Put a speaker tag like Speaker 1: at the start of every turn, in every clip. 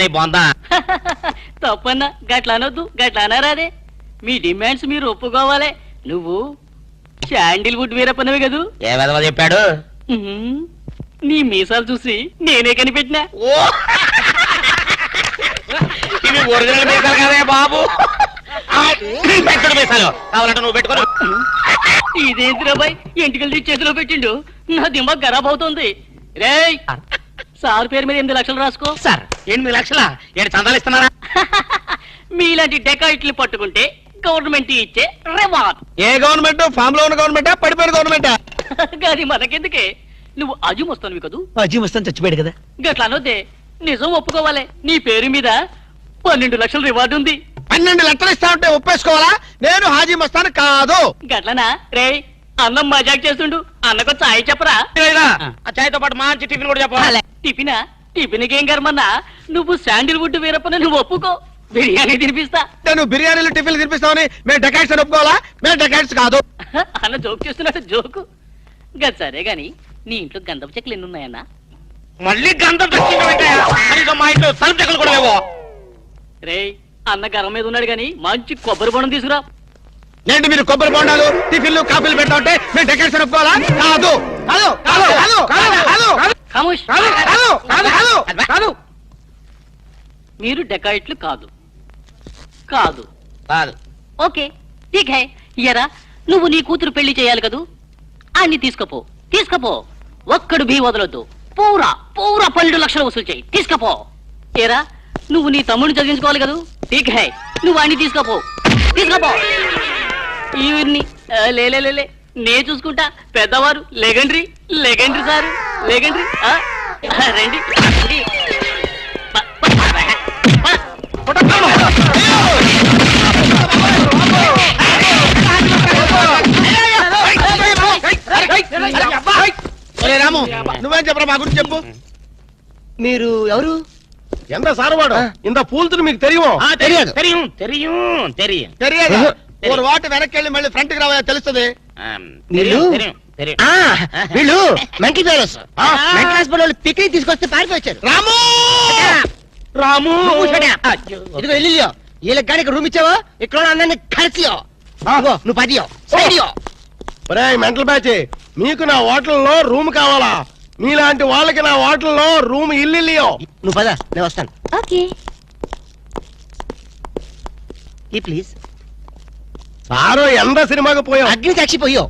Speaker 1: బాగుందా?
Speaker 2: తప్పన్నా గట్లా అనొద్దు, గట్లా అనరాదే. మీ డిమాండ్స్ మీరు ఒప్పుకోవాలి. నువ్వు శాండిల్వుడ్ వీరప్పనవి కదూ?
Speaker 1: ఏ విధవ చెప్పాడు?
Speaker 2: నీ మీసాలు చూసి నేనే కనిపెట్టినా.
Speaker 1: ఇవి ఒరిజినల్ మీసాలు కదే బాబు. పెట్టుడు మీసాలు కావాలంటే నువ్వు పెట్టుకో.
Speaker 2: ఇదేంటి రాబాయ్ ఎంటికలు చేతిలో పెట్టిండు? నా దిమాగ్ ఖరాబ్ అవుతుంది. రేయ్ సార్ పేరు మీద 8 లక్షలు రాసుకో.
Speaker 1: సార్ 8 లక్షల ఏడు చందాలు ఇస్తున్నారా?
Speaker 2: మీలాంటి డెకాయిట్లు పట్టుకుంటే గవర్నమెంట్ ఇచ్చే రివార్డ్.
Speaker 3: ఏ గవర్నమెంట్? ఫామ్ లో ఉన్న గవర్నమెంటా, పడిపోయిన గవర్నమెంటా?
Speaker 2: అది మనకెందుకే? నువ్వు అజీమ్ వస్తాను కదా?
Speaker 3: అజీ వస్తాను చచ్చిపోయాడు కదా.
Speaker 2: గట్లా అనొద్దే, నిజం ఒప్పుకోవాలి. నీ పేరు మీద 12 లక్షల రివార్డు ఉంది.
Speaker 3: 12 లక్షలు ఇస్తా ఉంటే ఒప్పేసుకోవాలా? నేను హాజీ మస్తాను కాదు.
Speaker 2: గట్లనా? రేయ్ అన్నం మజాక్ చేస్తుండు, అన్నకు చాయ్ చెప్పరా?
Speaker 1: ఆ చాయ్తో పాటు మంచి టిఫిన్ కూడా చెప్పాలి.
Speaker 2: టిఫినా? టిఫిన్కి ఏం కర్మన్నా? నువ్వు శాండిల్వుడ్ వీరప్పని నువ్వు ఒప్పుకో, బిర్యానీ తినిపిస్తా.
Speaker 3: నేను బిర్యానీలు టిఫిన్లు తినిపిస్తామని మేము డెకాట్స్ అని ఒప్పుకోవాలా? మేము డెకాట్స్ కాదు.
Speaker 2: అన్న జోక్ చేస్తున్నట్టు జోకు. గది సరే గాని నీ ఇంట్లో గంధపు చెక్కలు ఎన్ని ఉన్నాయన్నా?
Speaker 1: మళ్ళీ గంధం తెచ్చిందో మా ఇంట్లో తలుపు చెక్కలు కూడా లేవో.
Speaker 2: రేయ్ అన్న గర్వం మీద ఉన్నాడు గాని మంచి కొబ్బరి బొండం తీసుకురా.
Speaker 3: ఏంటి మీరు కొబ్బరి బొండాలు టిఫిన్లు కాఫీలు పెడతా ఉంటే మేము డెకాట్స్ అని ఒప్పుకోవాలా? కాదు కాదు కాదు కాదు కాదు కాదు
Speaker 2: ఖమోష్.
Speaker 3: కాదు కాదు కాదు కాదు.
Speaker 2: మీరు డెకాయిట్లు కాదు. కాదు
Speaker 1: కాదు.
Speaker 2: ఓకే ఠీక్ హై. ఇయరా నువ్వు నీ కూతురు పెళ్లి చేయాలి కదూ, అన్ని తీసుకపో. తీసుకపో, ఒక్కడు భీ వదలొద్దు. పూరా పూరా 12 లక్షలు వసూలు చేయి. తీసుకపో. ఏరా నువ్వు నీ తమ్ముడిని చదివించుకోవాలి కదూ, ఠీక్ హై. నువ్వు అన్ని తీసుకపో. తీసుకపో. ఇవన్నీ లేలే నే చూసుకుంటా. పెద్దవారు లెగండ్రీ లెగండ్రీ సారు లెగండ్రీ. రండి రండి.
Speaker 3: రాము నువ్వేం చెప్పరా మా గురించి చెప్పు.
Speaker 4: మీరు ఎవరు?
Speaker 3: ఎంత సారవాడు ఇంత పూల్తుని మీకు తెలియమో?
Speaker 1: తెలియదు తెలియం తెలియం తెలియం
Speaker 3: తెలియదు. ఒక వాటి వెనక్కి వెళ్ళి మళ్ళీ ఫ్రంట్ కి రావా తెలుస్తుంది.
Speaker 4: వీళ్ళు
Speaker 1: తెలియం.
Speaker 4: వీళ్ళు మెంటల్ ఫెలోస్. మెంటల్ హాస్పిటల్ వాళ్ళు పిక్నిక్ తీసుకొస్తే పారిపోయి వచ్చారు.
Speaker 3: రాము
Speaker 1: రాము
Speaker 4: ఇదిగో వెళ్ళియో వీళ్ళకి కానీ ఇక్కడ రూమ్ ఇచ్చావో ఇక్కడ అందరినీ కలిసియో. నువ్వు పదియో సైడియో.
Speaker 3: మెంటల్ బ్యాచ్, మీకు నా హోటల్లో రూమ్ కావాలా? మీలాంటి వాళ్ళకి నా హోటల్లో రూమ్ ఇల్లు.
Speaker 4: నువ్వు పద, నేను వస్తాను.
Speaker 5: ఓకే
Speaker 4: ఈ ప్లీజ్.
Speaker 3: సారు ఎంత సినిమాకి పోయావు?
Speaker 4: అగ్ని సాక్షి పోయో.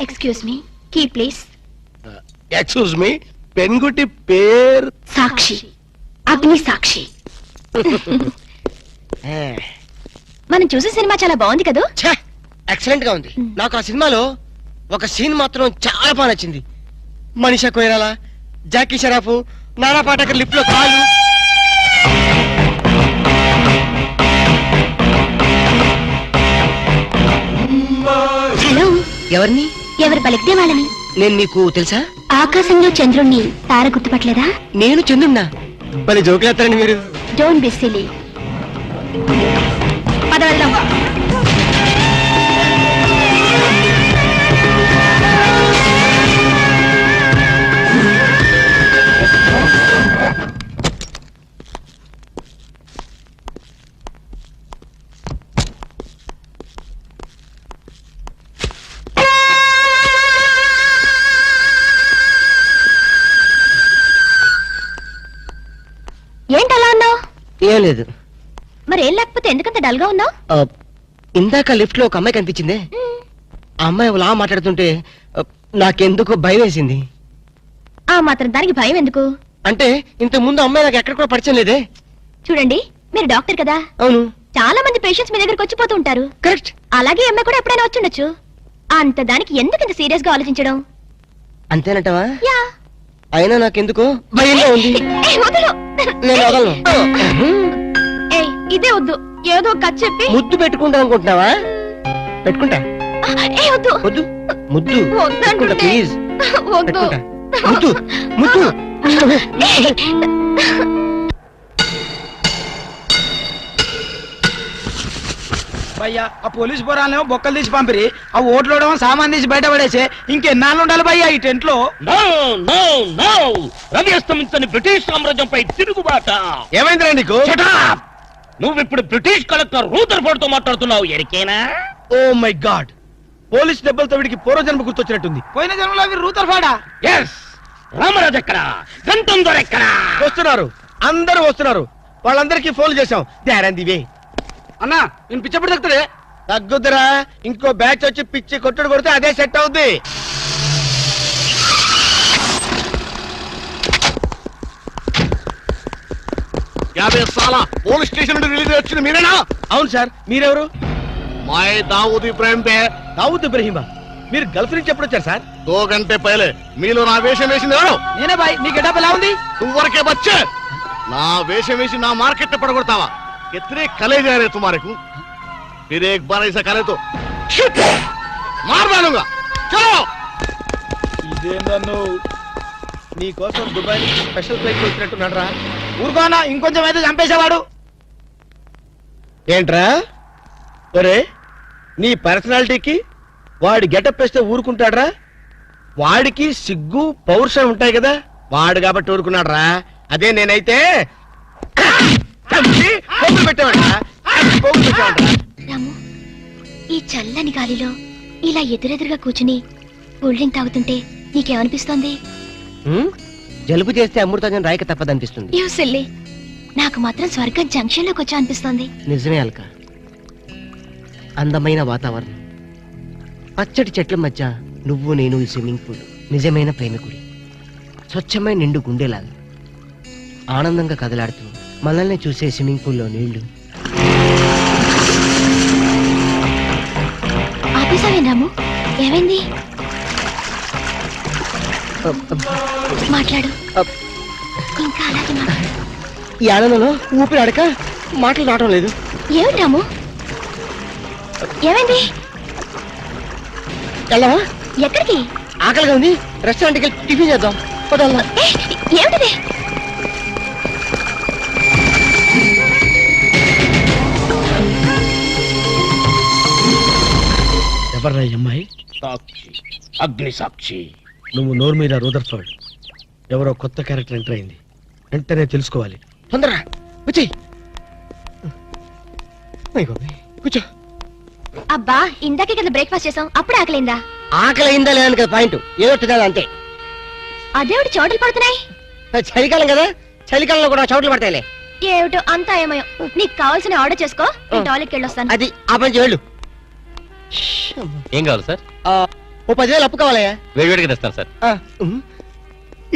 Speaker 5: Excuse me, key please.
Speaker 3: Excuse me, పెన్గుట్టి పేరు
Speaker 5: సాక్షి, అగ్ని సాక్షి. మనం చూసే సినిమా చాలా బాగుంది కదా?
Speaker 4: ఎక్సలెంట్ గా ఉంది. నాకు ఆ సినిమాలో ఒక సీన్ మాత్రం చాలా బాగా నచ్చింది. మనీషా కొయిరాలా, జాకీ షరాఫ్, నానా పాటకర్ లిఫ్ట్ లో కాలు.
Speaker 5: హలో,
Speaker 4: ఎవరిని?
Speaker 5: ఎవరు పలికితే వాళ్ళని.
Speaker 4: నేను నీకు తెలుసా?
Speaker 5: ఆకాశంలో చంద్రుణ్ణి తార గుర్తుపట్టలేదా?
Speaker 4: నేను చంద్రున్నా. భలే జోకులేస్తారండి మీరు.
Speaker 5: Don't be silly. పద వెళ్దాం. ఏంటలా ఉన్నావు?
Speaker 4: ఏం లేదు.
Speaker 5: మరి ఏం లేకపోతే ఎందుకంత డల్ గా ఉన్నావు?
Speaker 4: ఇందాక లిఫ్ట్ లో ఒక అమ్మాయి కనిపించింది. ఆ అమ్మాయి అలా మాట్లాడుతుంటే నాకెందుకు భయం వేసింది.
Speaker 5: ఆ మాత్రం దానికి భయం ఎందుకు?
Speaker 4: అంటే ఇంత ముందు అమ్మాయి నాకు ఎక్కడ కూడా పరిచయం లేదే.
Speaker 5: చూడండి, మీరు డాక్టర్ కదా.
Speaker 4: అవును.
Speaker 5: చాలా మంది పేషెంట్స్ మీ దగ్గరకు వచ్చిపోతూ ఉంటారు.
Speaker 4: కరెక్ట్.
Speaker 5: అలాగే అమ్మాయి కూడా ఎప్పుడైనా వచ్చుండొచ్చు. అంత దానికి ఎందుకు ఇంత సీరియస్ గా ఆలోచించడం?
Speaker 4: అంతేనంటావా?
Speaker 5: యా.
Speaker 4: అయినా నాకెందుకో భయంగా ఉంది.
Speaker 5: ఏయ్, వదలు.
Speaker 4: నేను వదలను.
Speaker 5: ఏయ్, ఇదే వద్దు. ఏదో ఒక కథ చెప్పి
Speaker 4: ముద్దు పెట్టుకుంటా అనుకుంటున్నావా? పెట్టుకుంటా.
Speaker 5: ఏ వద్దు.
Speaker 4: వద్దు. ముద్దు
Speaker 5: వద్దు
Speaker 4: పెట్టుకుంటా
Speaker 5: అంటుంటే.
Speaker 4: ప్లీజ్.
Speaker 5: వద్దు.
Speaker 4: పెట్టుకుంటా. ముద్దు ముద్దు.
Speaker 3: భయ్యా ఆ పోలీస్ పోరాలేమో బొక్కలు తీసి పంపిరి, ఆ ఓట్లోడేమో సామాన్ తీసి బయట పడేసి ఇంకెన్నాళ్ళు ఉండాలి భయ్యా ఈ టెంట్ లో?
Speaker 1: నో నో నో రవి అస్తమించని బ్రిటిష్ సామ్రాజ్యంపై తిరుగుబాట.
Speaker 3: ఏమైందిరా నీకు?
Speaker 1: Shut up! నువ్వు ఇప్పుడు బ్రిటిష్ కలెక్టర్ రూదర్ఫోర్డ్ తో మాట్లాడుతున్నావు. ఎరికేనా?
Speaker 3: ఓ మై గాడ్, పోలీస్ దెబ్బలతో వీడికి పూర్వజన్మ గుర్తొచ్చినట్టుంది. పోయిన జన్మలో అవి రూతర్ఫాడా?
Speaker 1: ఎస్. రామరాజు ఎక్కడ? గంటం దొర ఎక్కడ?
Speaker 3: వస్తున్నారు, అందరూ వస్తున్నారు. వాళ్ళందరికీ ఫోన్ చేశాం. They are on the way. అన్నా నేను పిచ్చప్పుడు తగ్గుతుంది. తగ్గుద్దురా, ఇంకో బ్యాచ్ వచ్చి పిచ్చి కొట్టుడు కొడితే అదే సెట్ అవుద్ది.
Speaker 6: పోలీస్ స్టేషన్ నుండి రిలీజ్ వచ్చింది మీరేనా?
Speaker 3: అవును సార్, మీరెవరు?
Speaker 6: మై దావూద్ ఇబ్రాహిం పే.
Speaker 3: దావుద్ ఇబ్రహీమా. మీరు గల్ఫ్ నుంచి ఎప్పుడు వచ్చారు సార్?
Speaker 6: 2 గంటే పైలే. మీలో నా వేషం వేసింది ఎవరు?
Speaker 3: నేనే బాయ్. మీ గెటప్ ఎలా ఉంది?
Speaker 6: నువ్వరకే బచ్చే. నా వేషం వేసి నా మార్కెట్ పడగొడతావా? कितने कले जा रहे तुम्हारे को? फिर एक बार ऐसा करे तो मार डालूंगा. चलो.
Speaker 3: ఇదేందన్ను నీ కోసం దుబాయ్ నుంచి స్పెషల్ ఫ్లైట్ వచ్చినట్టున్నాడు రా. ఊరుకోనా, ఇంకొంచెం అయితే చంపేసేవాడు. ఏంట్రా ఒరే, నీ పర్సనాలిటీకి వాడి గెటప్ వేస్తే ఊరుకుంటాడ్రా? వాడికి సిగ్గు పౌరుషం ఉంటాయి కదా, వాడు కాబట్టి ఊరుకున్నాడు రా. అదే నేనైతే పెట్టేవాడా.
Speaker 5: రాము, ఈ చల్లని గాలిలో ఇలా ఎదురెదురుగా కూర్చుని కూల్ డ్రింక్ తాగుతుంటే నీకేమనిపిస్తోంది?
Speaker 4: జలుబు చేస్తే అమృతాజన్ రాయక తప్పదనిపిస్తుంది.
Speaker 5: యూ సిల్లీ, నాకు మాత్రం స్వర్గం జంక్షన్ లోకి వచ్చా అనిపిస్తోంది.
Speaker 4: నిజమే అల్క. అందమైన వాతావరణం, పచ్చటి చెట్ల మధ్య నువ్వు నేను ఈ స్విమ్మింగ్ పూల్ నిజమైన ప్రేమికుడి. స్వచ్ఛమైన నిండు గుండెలాగా ఆనందంగా కదలాడుతూ మనల్ని చూసే స్విమ్మింగ్ పూల్లో నీళ్లు.
Speaker 5: ఆపేసావే రాము, ఏమైంది? మాట్లాడు, ఇంకా అలాగే మాట్లాడు.
Speaker 4: ఈ ఆనందంలో ఊపిరి ఆడక మాటలు రావడం లేదు.
Speaker 5: ఏమిటి రాము, ఏమైంది?
Speaker 4: వెళ్ళవా?
Speaker 5: ఎక్కడికి?
Speaker 4: ఆకలిగా ఉంది, రెస్టారెంట్కి వెళ్ళి టిఫిన్ చేద్దాం. పదల్లా.
Speaker 5: ఏమిటిది?
Speaker 3: ఎవర్రా ఈ అమ్మాయి?
Speaker 1: సాక్షి, అగ్ని సాక్షి.
Speaker 3: నువ్వు నోరు మీద రూదర్ఫర్డ్. ఎవరో కొత్త క్యారెక్టర్ ఎంటర్ అయింది, వెంటనే తెలుసుకోవాలి.
Speaker 4: తొందరగా వచ్చేయ్. కూర్చో.
Speaker 5: అబ్బా, ఇందాకే కదా బ్రేక్ఫాస్ట్ చేసాం, అప్పుడు ఆకలిందా?
Speaker 4: ఆకలి అయిందా లేదని కదా పాయింట్, ఏదో తినాలి అంతే.
Speaker 5: అదేవిటి చోటలు పడుతున్నాయి?
Speaker 4: చలికాలం కదా, చలికాలంలో కూడా చోట్లు పడతాయిలే.
Speaker 5: ఏమిటో అంతా ఏమయో. నీకు కావాల్సిన ఆర్డర్ చేసుకో, నేను టాయిలెట్కి వెళ్ళొస్తాను.
Speaker 4: అది ఆ పని వెళ్ళు.
Speaker 1: ఏం కావాలి సార్?
Speaker 4: ఓ 10,000 అప్పు కావాలయ్యా.
Speaker 1: వేడివేడిగా తెస్తాను సార్.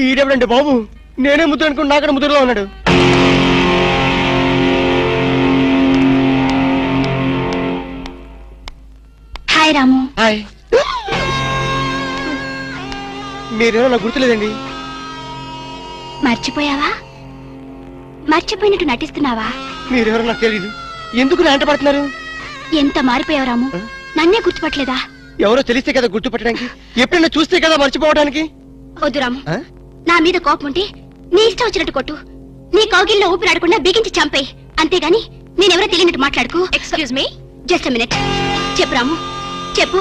Speaker 4: ఈడెవడండి బాబు, నేనే ముద్దు అనుకుని నాకడ ముద్దులో ఉన్నాడు.
Speaker 5: హాయ్ రాము.
Speaker 4: హాయ్. మీరేమో నాకు గుర్తులేదండి.
Speaker 5: మర్చిపోయావా? మర్చిపోయినట్టు నటిస్తున్నావా?
Speaker 4: మీరెవరో నాకు తెలీదు. ఎందుకు నా వెంట పడుతున్నారు?
Speaker 5: ఎంత మారిపోయావు రాము, నన్నే గుర్తుపట్టలేదా?
Speaker 4: ఎవరో తెలిస్తే కదా గుర్తుపట్టడానికి, ఎప్పుడైనా చూస్తే కదా మర్చిపోవడానికి.
Speaker 5: వద్దు రాము,
Speaker 4: ఆ?
Speaker 5: నా మీద కోపం ఉంటే నీ ఇష్టం వచ్చినట్టు కొట్టు, నీ కౌగిల్లో ఊపిరాడకుండా బిగించి చంపే. అంతేగాని నేనెవరో తెలియనట్టు మాట్లాడుకో. Excuse me, just minute. చెప్పు రాము, చెప్పు.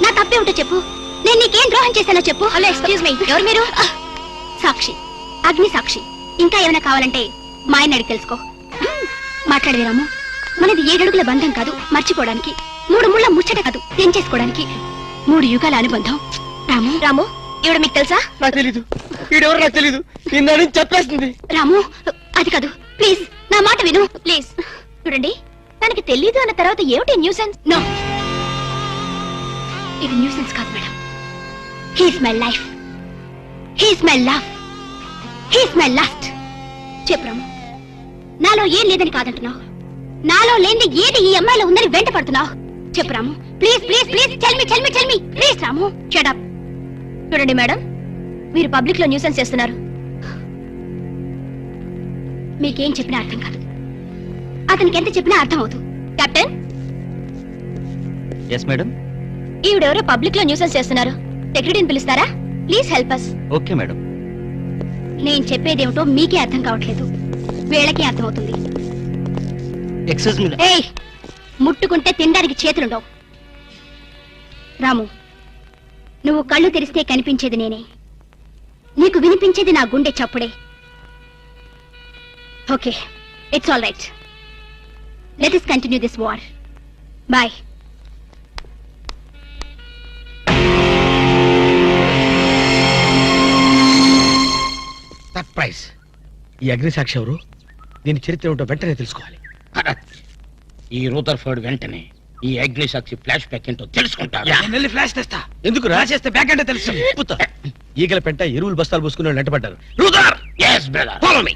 Speaker 5: నా తప్పే ఉంటే చెప్పు. నేను నీకేం ద్రోహం చేశానో చెప్పు. హలో, ఎక్స్క్యూజ్ మీ, ఎవరు మీరు? సాక్షి, అగ్ని సాక్షి. ఇంకా ఏమైనా కావాలంటే మా ఆయన అడిగి తెలుసుకో. మాట్లాడేది రాము, మనది 7 అడుగుల బంధం కాదు మర్చిపోవడానికి, 3 ముళ్ళ ముచ్చట కాదు తెంచేసుకోవడానికి, 3 యుగాల అనుబంధం. రాము, రాము, ఈవిడ మీకు తెలుసా?
Speaker 4: నాకు తెలీదు. ఈడెవరో నాకు తెలీదు. నిన్న నుంచి చెప్పేస్తుంది.
Speaker 5: రాము, అది కాదు, ప్లీజ్ నా మాట విను, ప్లీజ్. చూడండి, తనకి తెలీదు అన్న తర్వాత ఏమిటి న్యూసెన్స్? నో, ఇది న్యూసెన్స్ కాదు madam. He's my life, he's my love, he's my last. చెప్పు రాము, నాలో ఏం లేదని కాదంటున్నావు, నాలో లేని ఏది ఈ అమ్మాయిలో ఉందని వెంట పడుతున్నావు. చెప్పు Ramu, please please please, tell me please Ramu. Shut up. చూడండి మేడం, మీరు పబ్లిక్ లో న్యూసెన్స్ చేస్తున్నారు. మీకేం చెప్పినా అర్థం కాదు, అతనికి ఎంత చెప్పినా అర్థం అవుతుంది. Captain,
Speaker 7: yes madam.
Speaker 5: ఈవిడెవరో పబ్లిక్ లో న్యూసెన్స్ చేస్తున్నారు. సెక్రటరీని పిలుస్తారా? Please help us.
Speaker 7: Okay madam.
Speaker 5: నేను చెప్పేదేమిటో మీకే అర్థం కావట్లేదు, వీళ్ళకి అర్థమవుతుంది.
Speaker 4: Excuse me.
Speaker 5: ఏయ్, ముట్టుకుంటే తినడానికి చేతులుండవు. రాము, నువ్వు కళ్ళు తెరిస్తే కనిపించేది నేనే, నీకు వినిపించేది నా గుండె చప్పుడే. Okay, it's all right. Let us continue this war. Bye.
Speaker 3: Surprise. ఈ అగ్నిసాక్షి ఎవరు? దీని చరిత్ర ఏమిటో వెంటనే తెలుసుకోవాలి.
Speaker 1: ఈ రూదర్ఫర్డ్ వెంటనే ఈ అగ్నిసాక్షి ఫ్లాష్ బ్యాక్ ఏంటో తెలుసుకుంటాడు.
Speaker 3: ఫ్లాష్ తెస్తా. ఎందుకు రాసేస్తే బ్యాక్ అంటే తెలుసు. ఈగల పెంట ఎరువులు బస్తాలు పూసుకుని వెంటబడ్డారు.
Speaker 1: రూదర్, yes brother, follow me.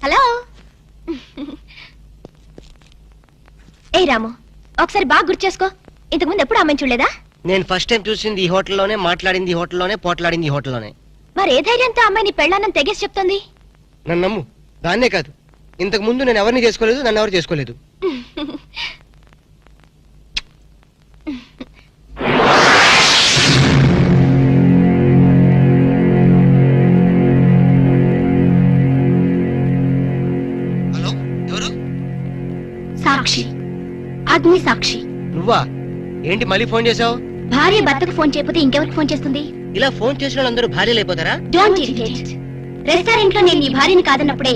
Speaker 5: Hello. ఏ రాము, ఒకసారి బాగా గుర్తు చేసుకో. ఇంతకు ముందు ఎప్పుడు అమ్మాయిని చూడలేదా?
Speaker 4: నేను ఫస్ట్ టైం చూసింది ఈ హోటల్లోనే, మాట్లాడింది ఈ హోటల్లోనే, పోట్లాడింది ఈ హోటల్లోనే.
Speaker 5: మరి ఏ ధైర్యంతో అమ్మాయిని పెళ్ళానని తెగేసి చెప్తుంది?
Speaker 4: నన్ను నమ్ము. దాన్నే కాదు, ఇంతకు ముందు నేను ఎవరిని చేసుకోలేదు, నన్ను ఎవరు చేసుకోలేదు. హలో, ఎవరు?
Speaker 5: సాక్షి, అగ్ని సాక్షి.
Speaker 4: నువ్వా? ఏంటి మళ్ళీ ఫోన్ చేసావు?
Speaker 5: భార్య భర్తకు ఫోన్ చేయకపోతే ఇంకెవరికి ఫోన్ చేస్తుంది?
Speaker 4: ఇలా ఫోన్ చేసిన వాళ్ళందరూ భార్యలు అయిపోతారా?
Speaker 5: Don't irritate. రెస్టారెంట్ లో నేను నీ భార్యని కాదన్నప్పుడే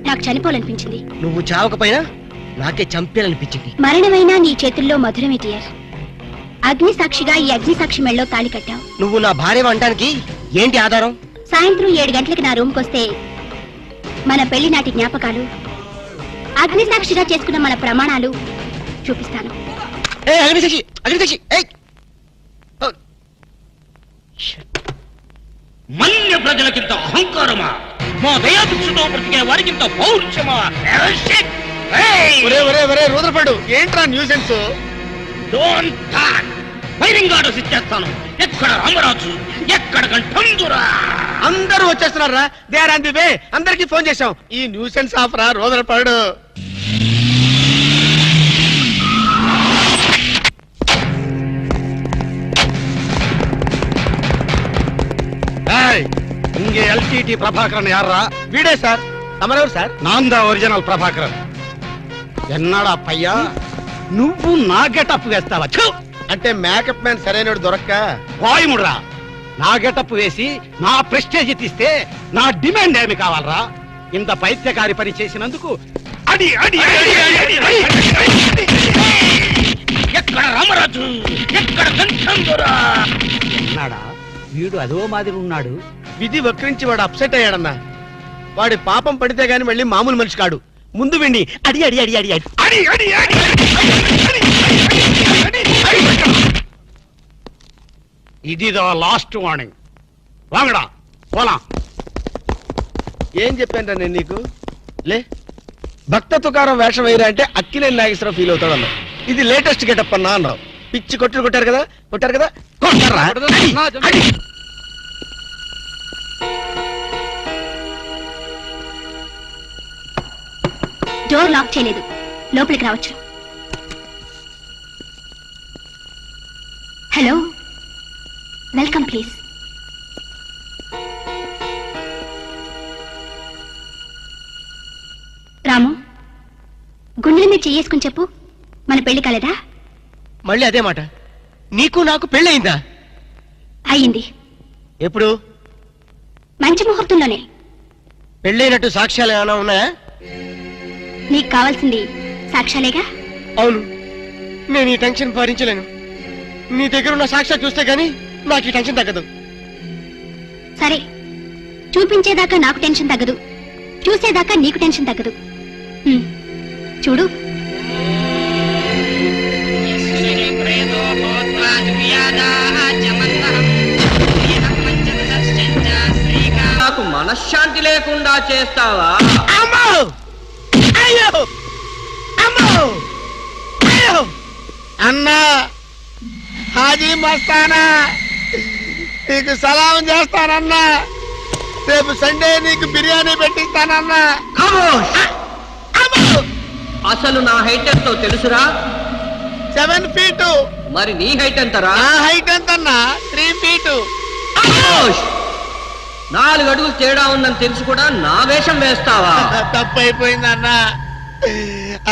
Speaker 5: నాకు చనిపోవాలనిపించింది.
Speaker 4: నువ్వు చావకపోయినా నాకే చంపేయాలనిపించింది.
Speaker 5: మరణమైనా నీ చేతుల్లో మధురమే డియర్. అగ్ని సాక్షిగా ఈ అగ్ని సాక్షి మెళ్ళలో తాళి కట్టావు.
Speaker 4: నువ్వు నా భార్య అనడానికి ఏంటి ఆధారం?
Speaker 5: సాయంత్రం 7 గంటలకి నా రూమ్కి వస్తే మన పెళ్లి నాటి జ్ఞాపకాలు, అగ్ని సాక్షిగా చేసుకున్న మన ప్రమాణాలు చూపిస్తాను.
Speaker 4: అగ్నిసాక్షి, అగ్నిసాక్షి.
Speaker 1: మన్య ప్రజలకింత అహంకారమా? మా దయాభిక్షతో బ్రతికే వారికింత పౌరుషమా?
Speaker 3: రూదర్ఫర్డ్, ఏంట్రా nuisance?
Speaker 1: Don't talk. Firing orders ఇచ్చేస్తాను. ఎక్కడ రామరాజు, ఎక్కడ గంటందురా?
Speaker 3: అందరూ వచ్చేస్తున్నారా? They are on the way. అందరికి ఫోన్ చేశాం. ఈ న్యూసెన్స్ ఆఫరా రూదర్ఫర్డ్?
Speaker 6: இங்கே எல்டிடி பிரபாகரன் யாரா?
Speaker 3: వీడే సార్. తమరెవరు సార్?
Speaker 6: நான் தான் ఒరిజినల్ ప్రభాకరన్. ఎన్నాడా పయ్యా, నువ్వు నా గెటప్ వేస్తావా?
Speaker 3: అంటే మేకప్ మ్యాన్ సరైనడు దొరక్క
Speaker 6: వాయుముడ్రా. నా గెటప్ వేసి నా ప్రెస్టేజ్ తీస్తే నా డిమాండ్ ఏమి కావాలరా? ఇంత పైత్యకారి పని చేసినందుకు అడి అడి అడి అడి అడి అడి.
Speaker 1: ఎక్కడ రామరాజు, ఎక్కడ గంటందురా?
Speaker 6: ఎన్నాడా వీడు అదో మాదిరి ఉన్నాడు.
Speaker 3: విధి వక్రించి వాడు అప్సెట్ అయ్యాడన్నా. వాడి పాపం పడితే గాని మళ్ళీ మామూలు మనిషి కాడు. ముందు విండి అడి అడి అడి అడి అడి
Speaker 6: అడి అడి అడి ఇదిదా లాస్ట్ వార్నింగ్. వాంగడా పోలా.
Speaker 3: ఏం చెప్పాను నేను నీకు? లే, భక్త తుకారం వేషం వేయరా అంటే అక్కినేని నాగేశ్వరరావు ఫీల్ అవుతాడు అన్నావు. ఇది లేటెస్ట్ గెటప్ అన్నా అన్నావు. పిచ్చి కొట్టుడు కొట్టారు కదా, కొట్టారు కదా, కొట్టారా? అడి.
Speaker 5: డోర్ లాక్ చేయలేదు, లోపలికి రావచ్చు. Hello, welcome please. రాము, గుండెల మీద చెయ్యేసుకుని చెప్పు, మన పెళ్లి కాలేదా?
Speaker 4: మళ్ళీ అదే మాట. నీకు నాకు పెళ్ళయిందా?
Speaker 5: అయ్యింది.
Speaker 4: ఎప్పుడు?
Speaker 5: మంచి ముహూర్తంలోనే.
Speaker 4: పెళ్ళైనట్టు సాక్ష్యాలు ఏమైనా ఉన్నాయా?
Speaker 5: నీకు కావాల్సింది సాక్ష్యాలేగా?
Speaker 4: అవును. నేను ఈ టెన్షన్ భరించలేను. నీ దగ్గర ఉన్న సాక్ష్యాలు చూస్తే గానీ నాకు ఈ టెన్షన్ తగ్గదు.
Speaker 5: సరే, చూపించేదాకా నాకు టెన్షన్ తగ్గదు, చూసేదాకా నీకు టెన్షన్ తగ్గదు. చూడు.
Speaker 7: నాకు మనశ్శాంతి లేకుండా చేస్తావా?
Speaker 3: అమ్మో అయ్యో అమ్మో అయ్యో అన్నా హాజీ మస్తానా నీకు సలాం చేస్తానన్నా. రేపు సండే నీకు బిర్యానీ పెట్టిస్తానన్నా.
Speaker 7: ఖమోష్! అసలు నా హైట్ ఎంతో తెలుసురా?
Speaker 3: 7 feet.
Speaker 7: మరి నీ హైట్ ఎంతరా?
Speaker 3: నా హైట్ ఎంతన్నా? 3 feet.
Speaker 7: ఖమోష్! 4 అడుగులు తేడా ఉందని తెలిసి కూడా నా వేషం వేస్తావా?
Speaker 3: తప్పైపోయింది అన్నా.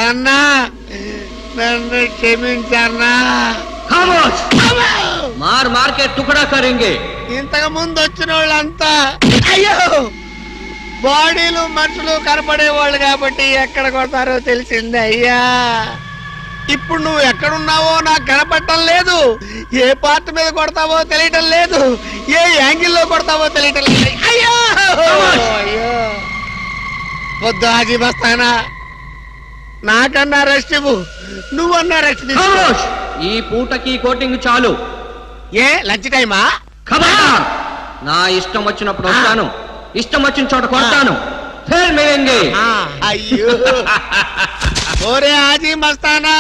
Speaker 3: అన్నా నన్ను క్షమించన్నా.
Speaker 7: ఖమోష్! మార్ మార్కే టుకడా కరేంగే.
Speaker 3: ఇంతకు ముందు వచ్చిన వాళ్ళంతా అయ్యో బాడీలు మనుషులు కనపడే వాళ్ళు కాబట్టి ఎక్కడ కొడతారో తెలిసింది అయ్యా. ఇప్పుడు నువ్వు ఎక్కడున్నావో నాకు కనపడటం లేదు. ఏ పార్ట్ మీద కొడతావో తెలియటం లేదు. ఏ యాంగిల్లో కొడతావో తెలియటం లేదు. అయ్యో అయ్యో వద్దు హాజీ మస్తానా, నాకన్నా రెస్ట్ ఇవ్వు. నువ్వన్నా రెస్ట్ తీసుకో.
Speaker 7: ఖమోష్! ఈ పూటకి కోటింగ్ చాలు.
Speaker 3: ఏ లంచ్ టైమా?
Speaker 7: ఖబర్దార్! నా ఇష్టం వచ్చినప్పుడు వస్తాను, ఇష్టం వచ్చిన చోట కొడతాను. ఫిర్ మిలేంగే.
Speaker 3: అయ్యో ఓరే హాజీ మస్తానా,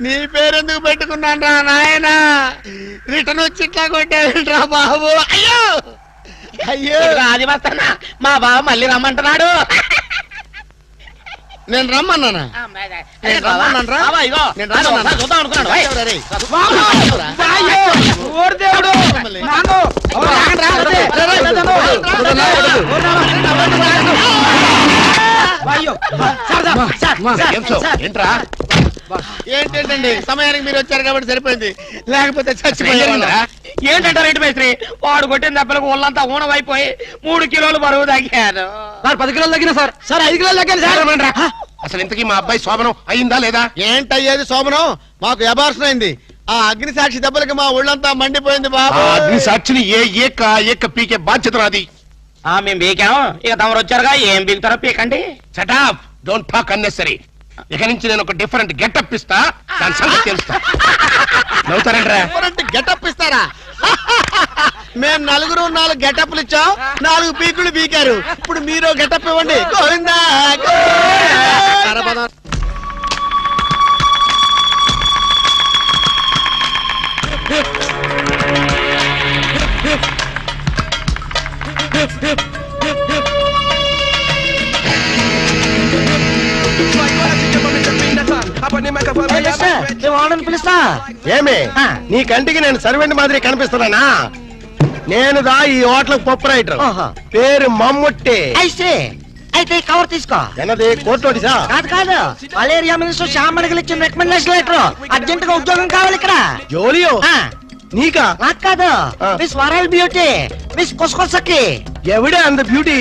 Speaker 3: నీ పేరెందుకు పెట్టుకున్నాను రా నాయనా. రిటర్న్ వచ్చి ఇట్లా కొట్టేరా బాబు. అయ్యో అయ్యో హాజీ మస్తానా, మా బాబు మళ్ళీ రమ్మంటున్నాడు. నేను రమ్మన్నానా? నేను రమ్మన్నాను రా. నేను రమ్మన్నానా? ఎవరా రే? మళ్ళీ.
Speaker 6: ఏంట్రా
Speaker 3: ఏంటండి సమయానికి మీరు వచ్చారు కాబట్టి సరిపోయింది, లేకపోతే చచ్చిపోయారు.
Speaker 1: ఏంటంటారు రేటు మేస్త్రి? వాడు కొట్టిన దెబ్బలకు ఒళ్ళంతా ఊనమైపోయి 3 కిలోలు బరువు తగ్గాను.
Speaker 4: సార్ 10 కిలోలు తగ్గిన సార్. సార్ 5 కిలోలు తగ్గాను సార్.
Speaker 6: అసలు ఇంతకీ మా అబ్బాయి శోభనం అయిందా లేదా?
Speaker 3: ఏంటయ్యేది సోమనం? మాకు అబార్షన్ అయింది. ఆ అగ్ని సాక్షి దెబ్బలకి మా ఒళ్ళంతా మండిపోయింది బాబు.
Speaker 6: అగ్ని సాక్షిని ఏక పీకే బాధ్యత నాది.
Speaker 1: మేము బీకాం, ఇక తమరు వచ్చారుగా, ఏం బీగుతారో పీకండి.
Speaker 6: Shut up, don't talk unnecessary. ఇక నుంచి నేను ఒక డిఫరెంట్ గెటప్ ఇస్తా, దాని సంగతి తెలుస్తా. నవ్వుతారంట్రా?
Speaker 3: గెటప్ ఇస్తారా? మేము 4 గెటప్లు ఇచ్చాం, 4 పీకులు పీకారు. ఇప్పుడు మీరు గెటప్ ఇవ్వండి. గోవిందా గోవిందా.
Speaker 4: పిలుస్తా.
Speaker 3: ఏమే నీ కంటికి నేను సర్వెంట్ మాదిరి కనిపిస్తున్నానా? నేను దా ఈ హోటల్ పప్పు రైటర్, పేరు మమ్ముట్టి.
Speaker 4: అయితే కవర్ తీసుకో.
Speaker 3: ఎన్నది కోర్టుసా?
Speaker 4: కాదు కాదు, మలేరియా మినిస్టర్ శ్యామణికి ఇచ్చిన రికమెండేషన్ లెటర్. అర్జెంట్ గా ఉద్యోగం కావాలి ఇక్కడ.
Speaker 3: జోలియో నీకా?
Speaker 4: నాకు కాదు, మిస్ వరల్డ్ బ్యూటీ, మిస్ కొసకొసకి.
Speaker 3: ఎవడే అంద beauty?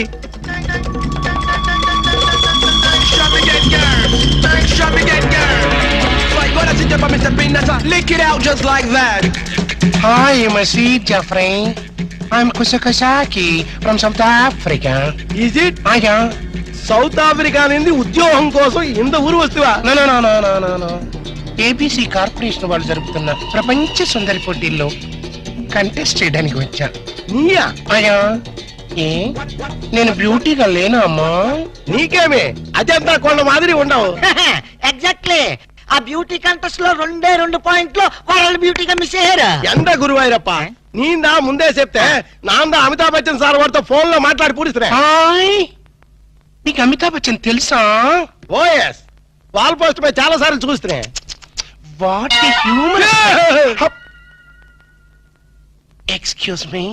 Speaker 8: Lick it out just like that.
Speaker 6: Hi, you must see Jeffrey. I'm Kusakasaki from South Africa.
Speaker 3: Is it?
Speaker 6: Yeah.
Speaker 3: South Africa నుండి ఉద్యోగం కోసం ఇంత ఊరు వస్తువా?
Speaker 6: No. ఏబీసీ కార్పొరేషన్ వాళ్ళు జరుపుతున్న ప్రపంచ సుందరి పోటీల్లో కంటెస్ట్ చేయడానికి వచ్చా.
Speaker 3: నీయా?
Speaker 6: అయ్యా, ఏ నేను బ్యూటీగా లేనా అమ్మా?
Speaker 3: నీకేమే అజంతా కొండ మాదిరి ఉండవు.
Speaker 4: ఎగ్జాక్ట్లీ. ఆ బ్యూటీ కంటెస్ట్ లో 2 పాయింట్లు వరల్డ్ బ్యూటీగా మిస్ అయ్యారు.
Speaker 3: ఎంత గురువాయిరప్ప, నీందా ముందే చెప్తే నాందా అమితాబ్ బచ్చన్ సార్ వాడితో ఫోన్ లో మాట్లాడి పూరిస్తున్నా.
Speaker 6: హాయ్, నీకు అమితాబ్ బచ్చన్ తెలుసా?
Speaker 3: ఓఎస్, వాల్ పోస్ట్ పై చాలా సార్లు చూస్తున్నా.
Speaker 6: What human. ఎక్స్క్యూజ్ మీ,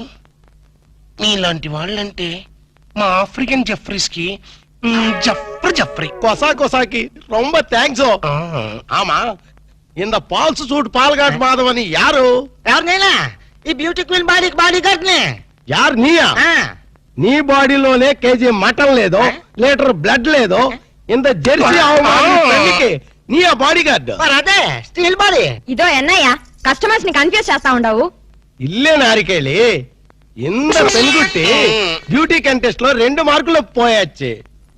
Speaker 6: మీలాంటి వాళ్ళంటే మా ఆఫ్రికన్ జఫ్రీస్ కి జఫ్రీ.
Speaker 3: కొసాకి రొంబ థ్యాంక్స్. ఆమా ఇంద పాల్స్ సూట్ పాల్గాట్ మాధవ్ అని యారు?
Speaker 4: ఎవరినైనా ఈ బ్యూటీ క్వీన్ బాడీ గార్డ్ నే.
Speaker 3: యారు నీయా? నీ బాడీలోనే కేజీ మటన్ లేదో, లీటర్ బ్లడ్ లేదో, ఇంత జెర్సీ అవమానికి నీ ఆ బాడీ గార్డ్.
Speaker 4: మరి అదే స్టీల్ బాడీ.
Speaker 5: ఇదో ఎన్నయ్య కస్టమర్స్ ని కన్ఫ్యూజ్ చేస్తా ఉండవు.
Speaker 3: ఇల్లే నారికేళి ఇంత పెనుగుట్టి బ్యూటీ కంటెస్ట్ లో 2 మార్కులు పోయొచ్చి.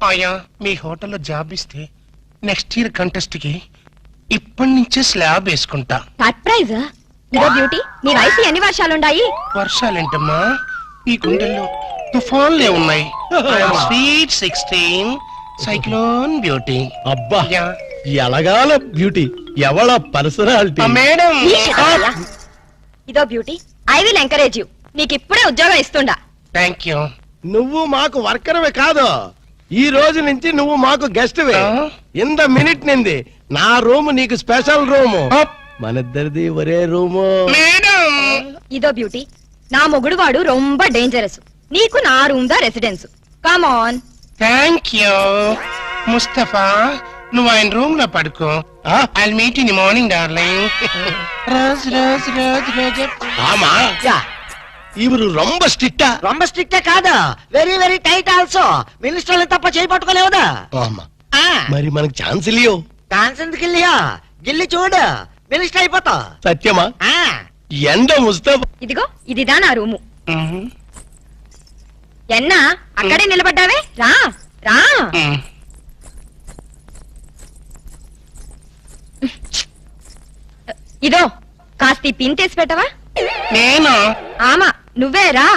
Speaker 6: అయ్యా, మీ హోటల్లో జాబ్ ఇస్తే నెక్స్ట్ ఇయర్ కంటెస్ట్ కి ఇప్పటి నుంచే స్లాబ్ వేసుకుంటా.
Speaker 5: థర్డ్ ప్రైజ్ ఇదో బ్యూటీ నీ వయసు ఎన్ని వర్షాలుండాయి?
Speaker 8: వర్షాలేంటమ్మా ఈ గుండెల్లో తుఫాన్లే ఉన్నాయి. Sweet 16 cyclone beauty.
Speaker 3: అబ్బా ఎలగాల బ్యూటీ ఎవಳ పర్సనాలిటీ.
Speaker 8: మేడం
Speaker 5: ఇదో beauty I will encourage you. నీకు ఇప్పుడే ఉద్యోగం ఇస్తుండా.
Speaker 8: Thank you.
Speaker 3: నువ్వు మాకు వర్కర్వే కాదు, ఈ రోజు నుంచి నువ్వు మాకు గెస్ట్ వే. ఇంత మినిట్ నింది నా రూమ్ నీకు స్పెషల్ రూము. మనిద్దరిది ఒరే రూము.
Speaker 8: మేడం
Speaker 5: ఇదో బ్యూటీ నా మొగుడు వాడు రొంబ డేంజరస్. నీకు నా రూమ్ దా residence. Come on.
Speaker 8: Thank you Mustafa. నువ్వు ఆయన రూమ్ లో పడుకో. I meet in the morning darling. Rose rose rose Rose.
Speaker 3: ఆమా ఇవరు రొంబ స్ట్రిక్టా?
Speaker 4: రొంబ స్ట్రిక్టే కాదు, వెరీ వెరీ టైట్ ఆల్సో. మినిస్టర్లు తప్ప చేయి పట్టుకోలేవుదా?
Speaker 3: ఆమా మరి మనకు ఛాన్స్ ఇల్లియో.
Speaker 4: ఛాన్స్ ఎందుకు ఇల్లియా? గిల్లి చూడు, మినిస్టర్ అయిపోతా.
Speaker 3: సత్యమా? ఎండ ముస్తఫా.
Speaker 5: ఇదిగో ఇదిదా నా రూము. ఎన్నా అక్కడే నిలబడ్డావే, రా రా. ఇదో కాస్త పిన్ తీసి పెట్టవా?
Speaker 8: నేను
Speaker 5: ఆమా నువ్వే రా.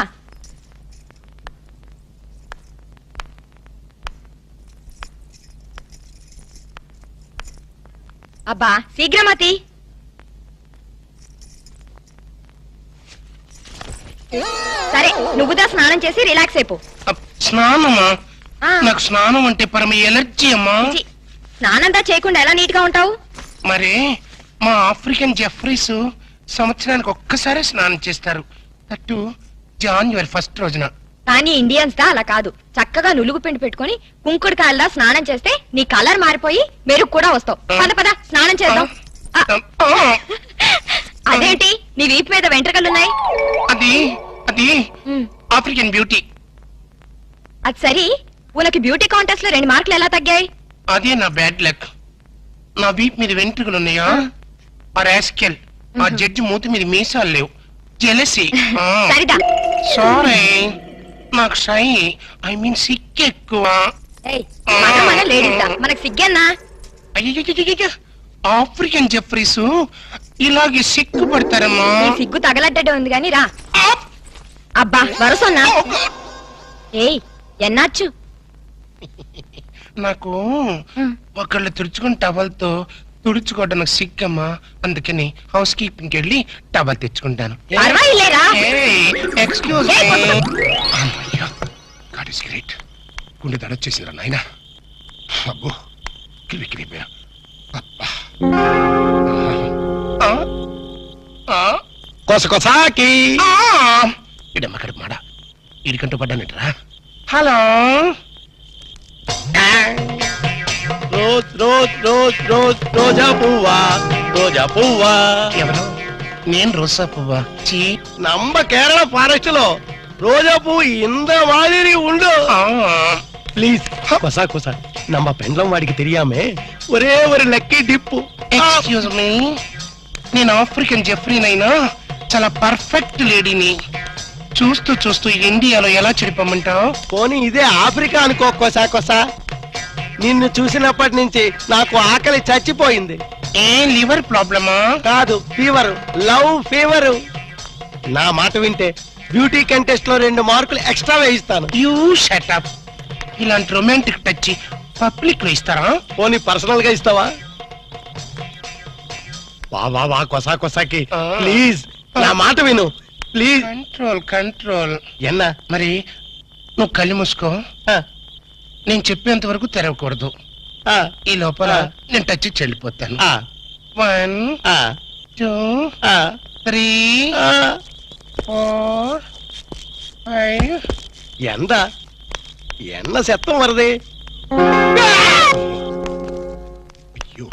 Speaker 5: అబ్బా శీఘ్రమతి. సరే నువ్వుదా స్నానం చేసి రిలాక్స్ అయిపో.
Speaker 8: స్నానమా?
Speaker 5: ఆ.
Speaker 8: నాకు స్నానం అంటే పరమ ఎలర్జీ అమ్మా.
Speaker 5: ఛీ, స్నానంతా చేయకుండా ఎలా నీట్ గా ఉంటావు?
Speaker 8: మరి మా ఆఫ్రికన్ జెఫ్రీస్ సంవత్సరానికి ఒక్కసారి స్నానం చేస్తారు, అటు జాన్యువరి 1 రోజున.
Speaker 5: కానీ ఇండియన్స్ దా అలా కాదు. చక్కగా నులుగు పిండి పెట్టుకుని కుంకుడుకాయల్లా స్నానం చేస్తే నీ కలర్ మారిపోయి మెరుగు కూడా వస్తావు. పద పద స్నానం చేద్దాం. ఆ, అదేంటి నీ వీపు మీద వెంట్రుకలున్నాయి?
Speaker 8: అది అది ఆఫ్రికన్ బ్యూటీ.
Speaker 5: అది సరి, ఉనకి బ్యూటీ కాంటెస్ట్ లో 2 మార్కులు ఎలా తగ్గాయి?
Speaker 8: అదే నా బ్యాడ్ లక్. నా వీప్ మీద వెంట్రుకలు ఉన్నాయా? ఆ రాస్కెల్ ఆ జడ్జి మూతి మీద మీసాలు లేవు. జెలసీ.
Speaker 5: సరిదా.
Speaker 8: సారీ, నాకు షై ఐ మీన్ సిక్ ఎక్కువ.
Speaker 5: ఏయ్, మన లేడీస్ దా, మనకు సిగ్గన్నా?
Speaker 8: అయ్యో, ఆఫ్రికన్ జెఫ్రీస్ ఇలాగే సిక్కు పడతారమ్మా.
Speaker 5: నీ సిగ్గు తగలడ్డటే ఉంది గాని రా. అబ్బా వరుసన్నా. ఏయ్ ఎన్నాచ్చు?
Speaker 8: నాకు ఒకళ్ళు తుడుచుకుని టవల్తో తుడుచుకోవడానికి సిగ్గమ్మా. అందుకని హౌస్ కీపింగ్కి వెళ్ళి టవల్ తెచ్చుకుంటాను.
Speaker 5: పర్వాలేరా?
Speaker 8: Excuse god is great. గుండె దడొచ్చేసిందిరా నాయనా. అబ్బో కిరికిరిపోయా.
Speaker 3: కొసకొసాకి
Speaker 8: ఇడమ్మ కడుపు మాడ ఇడికంటూ పడ్డానంటరా. Hello,
Speaker 3: rose rose rose rose రోజా పువ్వా, రోజా పువ్వా.
Speaker 8: ఎవరు? నేను రోజా పువ్వా? చీ,
Speaker 3: நம்ம కేరళ ఫారెస్ట్ లో రోజా పువ్వు ఇంత మాదిరి ఉండు. ప్లీజ్ కొసా కొసా, நம்ம పెండ్లం వాడికి తెలియామే ఒరే ஒரு లక్కీ డిప్పు.
Speaker 8: ఎక్స్క్యూజ్ మీ, నేను ఆఫ్రికన్ జెఫ్రీనైనా చాలా పర్ఫెక్ట్ లేడీని. చూస్తూ చూస్తూ ఇండియాలో ఎలా చెడిపోమంటావు?
Speaker 3: పోనీ ఇదే ఆఫ్రికా అనుకో కొసా కొసా. నిన్ను చూసినప్పటి నుంచి నాకు ఆకలి చచ్చిపోయింది.
Speaker 8: ఏం లివర్ ప్రాబ్లమా?
Speaker 3: కాదు, ఫీవర్, లవ్ ఫీవర్. నా మాట వింటే బ్యూటీ కంటెస్ట్ లో 2 మార్కులు ఎక్స్ట్రా వేయిస్తాను.
Speaker 8: You shut up. ఇలాంటి రొమాంటిక్ టచ్ పబ్లిక్ లో ఇస్తారా?
Speaker 3: పోనీ పర్సనల్ గా ఇస్తావా? వా వా వా కొసా కొసాకి ప్లీజ్ నా మాట విను ప్లీజ్.
Speaker 8: Control control.
Speaker 3: ఎన్నా
Speaker 8: మరి నువ్వు కళ్ళు మూసుకో.
Speaker 3: ఆ,
Speaker 8: నేను చెప్పేంత వరకు తెరవకూడదు.
Speaker 3: ఆ,
Speaker 8: ఈ లోపల
Speaker 3: ఆ.
Speaker 8: నేను టచ్ చెల్లిపోతాను.
Speaker 3: ఆ,
Speaker 8: 1
Speaker 3: ఆ,
Speaker 8: 2
Speaker 3: ఆ,
Speaker 8: 3
Speaker 3: ఆ.
Speaker 8: 4 5.
Speaker 3: என்ன சத்தம் வருது?
Speaker 8: అయ్యో,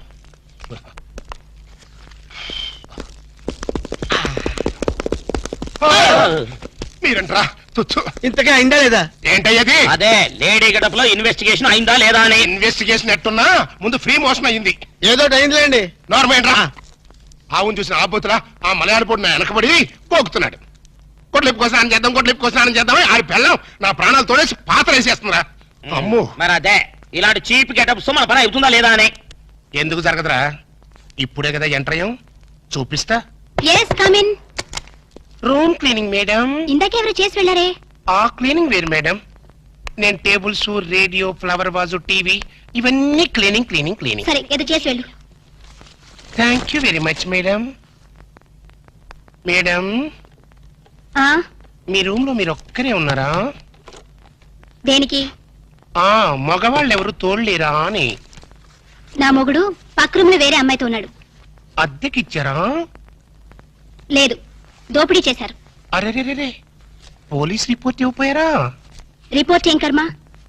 Speaker 8: మీరంట్రా తుచ్చు.
Speaker 3: ఇంతకే అయిందా లేదా?
Speaker 8: ఏంటయ్యది?
Speaker 1: అదే లేడీ గడపలో ఇన్వెస్టిగేషన్ అయిందా లేదా అని.
Speaker 8: ఇన్వెస్టిగేషన్ ఎట్టున్నా ముందు ఫ్రీ మోషన్ అయింది.
Speaker 3: ఏదో అయిందిలేండి.
Speaker 8: నార్మల్ రా. ఆవును చూసిన ఆబోతులా ఆ మలయాళ పొడి నా వెనకబడి పోగుతున్నాడు. కొట్లిప్పుకో స్నానం చేద్దాం, కొట్లిప్పుకో స్నానం చేద్దాం. ఆడి పెళ్ళం నా ప్రాణాలు తోడేసి పాత్ర వేసేస్తుందిరా. అమ్మో,
Speaker 1: మరి అదే ఇలాంటి చీప్ గెటప్స్ మన పని అవుతుందా లేదా అని.
Speaker 8: ఎందుకు జరగదురా? ఇప్పుడే కదా ఎంటర్ అయ్యాం, చూపిస్తా.
Speaker 5: Yes come in.
Speaker 8: Room cleaning madam.
Speaker 5: ఇందాకెవరు చేసి వెళ్ళారే?
Speaker 8: ఆ క్లీనింగ్ వేరు మేడం. నేను tables, radio, flower vase, TV ఇవన్నీ క్లీనింగ్ క్లీనింగ్ క్లీనింగ్.
Speaker 5: సరే ఏదో చేసి వెళ్ళు.
Speaker 8: Thank you very much madam. Madam,
Speaker 5: ఆ
Speaker 8: మీ రూమ్ లో మీరు ఒక్కరే ఉన్నారా?
Speaker 5: దేనికి?
Speaker 8: ఆ మగవాళ్ళు ఎవరు తోడలేరా అని.
Speaker 5: నా మొగుడు పక్క రూమ్ లో వేరే అమ్మాయితో ఉన్నాడు.
Speaker 8: అద్దెకిచ్చారా?
Speaker 5: లేదు, దోపిడీ చేశారు.
Speaker 8: అరెరెరే, పోలీస్ రిపోర్ట్ ఇవ్వపోయారా?
Speaker 5: రిపోర్ట్ ఏం కర్మ,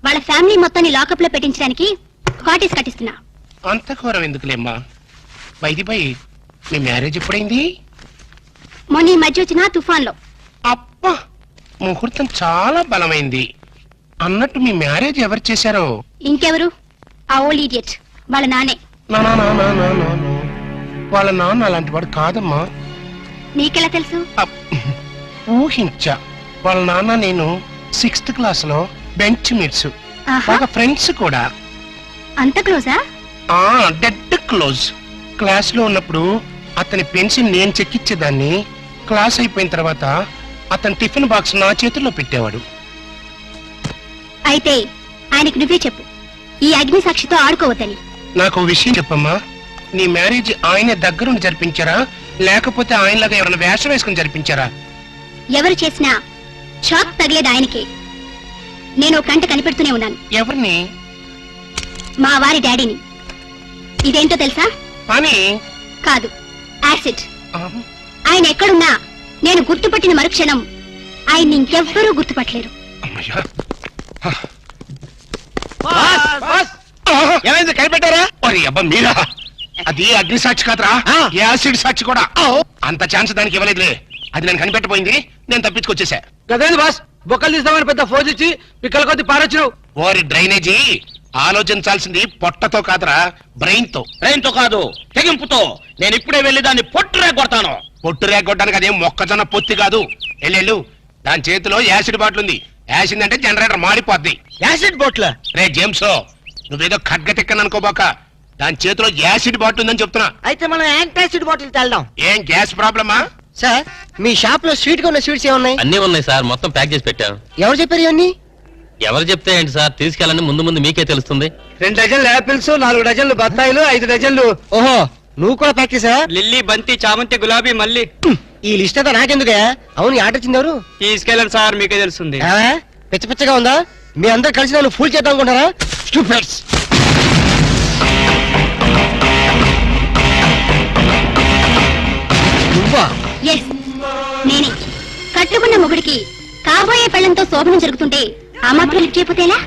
Speaker 5: వాళ్ళ ఫ్యామిలీ మొత్తాన్ని లాకప్ లో పెట్టించడానికి కాటేజ్ కట్టిస్తున్నా.
Speaker 8: అంత ఘోరం ఎందుకులేమ్మా. బైది బై, మీ మ్యారేజ్ ఎప్పుడైంది?
Speaker 5: మొన్న ఈ మధ్య వచ్చిన తుఫాన్ లో.
Speaker 8: అబ్బా, ముహూర్తం చాలా బలమైంది. అన్నట్టు మీ మ్యారేజ్ ఎవరు చేశారో?
Speaker 5: ఇంకెవరు? ఆ ఓల్డ్ ఈడియట్ వాళ్ళ నానే.
Speaker 8: నా నా నా నా నా నా నా. వాళ్ళ నాన్న అలాంటి వాడు కాదమ్మా.
Speaker 5: నీకెలా తెలుసు?
Speaker 8: ఊహించా. వాళ్ళ నాన్న నేను 6th క్లాస్ లో బెంచ్ మీట్స్,
Speaker 5: ఆహా,
Speaker 8: బాగా ఫ్రెండ్స్ కూడా.
Speaker 5: అంత క్లోజా?
Speaker 8: ఆ డెడ్ క్లోజ్. క్లాస్ లో ఉన్నప్పుడు అతని పెన్సిల్ నేను చెక్కిచ్చేదాన్ని. క్లాస్ అయిపోయిన తర్వాత అతని టిఫిన్ బాక్స్ నా చేతుల్లో పెట్టేవాడు.
Speaker 5: అయితే ఆయనకి నువ్వే చెప్పు, ఈ అగ్ని సాక్షితో ఆడుకోవద్దని.
Speaker 8: నాకు ఓ విషయం చెప్పమ్మా. నీ మ్యారేజ్ ఆయన దగ్గరుండి జరిపించారా, లేకపోతే ఆయనలాగా ఎవరైనా వేషం వేసుకుని జరిపించారా?
Speaker 5: ఎవరు చేసినా షాక్ తగిలేది ఆయనకే. నేను కంట కనిపెడుతూనే ఉన్నాను.
Speaker 8: ఎవరిని?
Speaker 5: మా వారి డాడీని. ఇదేంటో తెలుసా?
Speaker 8: అని
Speaker 5: కాదు, యాసిడ్. ఆయన ఎక్కడున్నా నేను గుర్తుపట్టిన మరుక్షణం ఆయన్ని ఇంకెవ్వరూ గుర్తుపట్టలేరు.
Speaker 8: అమ్మయ్యా.
Speaker 3: ఏమైంది, కనిపెట్టారా?
Speaker 8: ఒరే అబ్బా మీరా, అది అగ్ని సాక్షి కాదురా, యాసిడ్ సాక్షి కూడా. అంత ఛాన్స్ దానికి ఇవ్వలేదులే. అది నేను కనిపెట్టబోయింది, నేను తప్పించుకొచ్చేసా.
Speaker 3: గదేంది బాస్, బొక్కలు తీస్తామని పెద్ద ఫోజ్ ఇచ్చి పిక్కల కొద్ది పారొచ్చినావు.
Speaker 8: ఓరి డ్రైనేజీ, ఆలోచించాల్సింది పొట్టతో కాదురా, బ్రెయిన్ తో.
Speaker 1: బ్రెయిన్ తో కాదు, తెగింపుతో. నేను ఇప్పుడే వెళ్ళి దాన్ని పొట్టురే కొడతాను.
Speaker 8: పొట్టు రేగొట్టడానికి అదేం మొక్కజొన్న పొత్తి కాదు. ఎల్లెళ్ళు, దాని చేతిలో యాసిడ్ బాటిల్ ఉంది. యాసిడ్ అంటే జనరేటర్ మాడిపోద్ది.
Speaker 3: యాసిడ్ బోట్ల
Speaker 8: రే జేమ్స్, నువ్వేదో ఖడ్గటెక్కని అనుకోబాక. దాని చేతిలో యాసిడ్ బాటిల్ ఉందని చెప్తున్నా.
Speaker 4: అయితే మనం యాంటాసిడ్ బాటిల్ తెల్దాం.
Speaker 8: ఏం గ్యాస్ ప్రాబ్లమా?
Speaker 4: సార్, మీ షాప్ లో స్వీట్ గా ఉన్న స్వీట్స్ ఏమున్నాయి?
Speaker 9: అన్నీ ఉన్నాయి సార్, మొత్తం ప్యాక్ చేసి పెట్టాను.
Speaker 4: ఎవరు చెప్పారు ఇవన్నీ?
Speaker 9: ఎవరు చెప్తే ఏంటి సార్, తీసుకెళ్ళండి, ముందు ముందు మీకే తెలుస్తుంది.
Speaker 3: 2 డజన్లు యాపిల్స్, 4 డజన్లు బత్తాయిలు, 5 డజన్లు.
Speaker 4: ఓహో, నువ్వు కూడా ప్యాక్ చేసా?
Speaker 7: లిల్లీ, బంతి, చామంతి, గులాబీ, మల్లి.
Speaker 4: ఈ లిస్ట్ అంతా నాకెందుకే? అవును, ఈ ఆర్డర్ ఇచ్చింది ఎవరు?
Speaker 7: తీసుకెళ్ళండి సార్, మీకే తెలుస్తుంది.
Speaker 4: పిచ్చ పిచ్చగా ఉందా? మీ అందరు కలిసి నన్ను ఫుల్ చేద్దాం అనుకుంటారా? స్టూపిడ్స్. నువ్వా?
Speaker 5: ఎస్, నేనే. కట్టుకున్న మొగుడికి కాబోయే పెళ్లంతో శోభనం జరుగుతుంటే ఆ మాత్రం లిఫ్ట్ చేయకపోతేలా?